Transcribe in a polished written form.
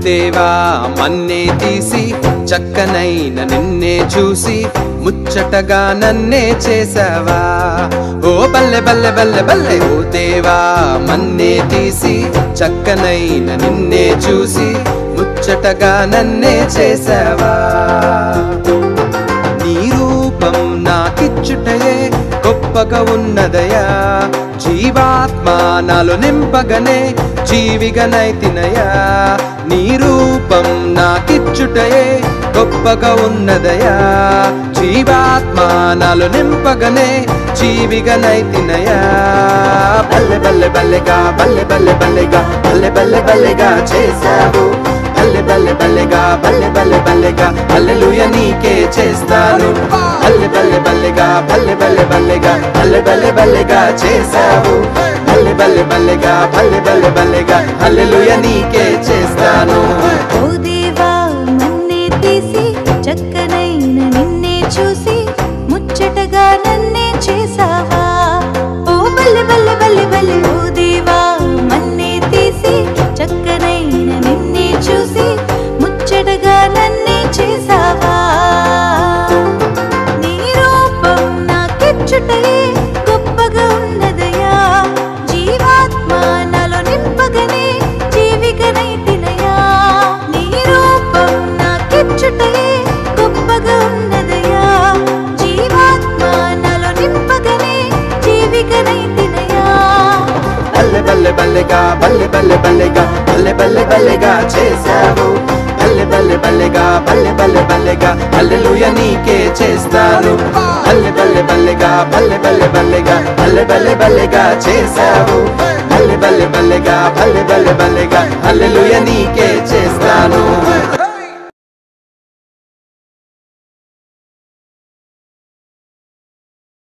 దేవా మన్నే తీసి చక్కనైన నిన్నే చూసి ముచ్చటగా నన్నే చేసావా. ఓ బల్లె బల్లె బల్లె బల్లె ఓ దేవా మన్నే తీసి చక్కనైన నిన్నే చూసి ముచ్చటగా నన్నే చేసావా. నీ రూపం నాకిచ్చుటయే గొప్పగా ఉన్నదయా. జీవాత్మ నాలో నింపగనే జీవిగనైతినయా. నీ రూపం నాకిచ్చుటయే గొప్పగా ఉన్నదయా. జీవాత్మ నాలో నింపగనే జీవిగనైతినయా. బల్లె బల్లె బల్లెగా బల్లె బల్లె బల్లెగా బల్లె బల్లె బల్లెగా చేసావు. బల్లె బల్లె బల్లెగా బల్లె బల్లె బల్లెగా హల్లెలూయా నీకే చేస్తాను. బల్లె బల్లె బల్లెగా బల్లె బల్లె బల్లెగా బల్లె బల్లె బల్లెగా చేసావు. బల్లె బల్లె బల్లెగా బల్లె బల్లె బల్లెగా హల్లెలూయా నీకే చేస్తాను. ఓ దేవా మన్నే తీసి చక్కనైన నిన్నే చూసి ముచ్చటగా నన్నే చేసావా. ఓ బల్లె బల్లె బల్లె బల్లె ఓ దేవా మన్నే తీసి చక్కనైన నిన్నే చూసి ముచ్చటగా నన్నే చేసావా. నీ రూపం నాకిచ్చుటయే గొప్పగా ఉన్నదయా. జీవాత్మ నాలో నింపగనే జీవిగనైతినయా. నీ రూపం నాకిచ్చుటయే గొప్పగా ఉన్నదయా. జీవాత్మ నాలో నింపగనే జీవిగనైతినయా. బల్లె బల్లె బల్లెగా బల్లె బల్లె బల్లెగా బల్లె బల్లె బల్లెగా చేసావు. బల్లె బల్లె బల్లెగా బల్లె బల్లె బల్లెగా హల్లెలూయా నీకే చేస్తాను. బల్లె బల్లె బల్లెగా బల్లె బల్లె బల్లెగా బల్లె బల్లె బల్లెగా చేసావు. బల్లె బల్లె బల్లెగా బల్లె బల్లె బల్లెగా హల్లెలూయా నీకే చేస్తాను.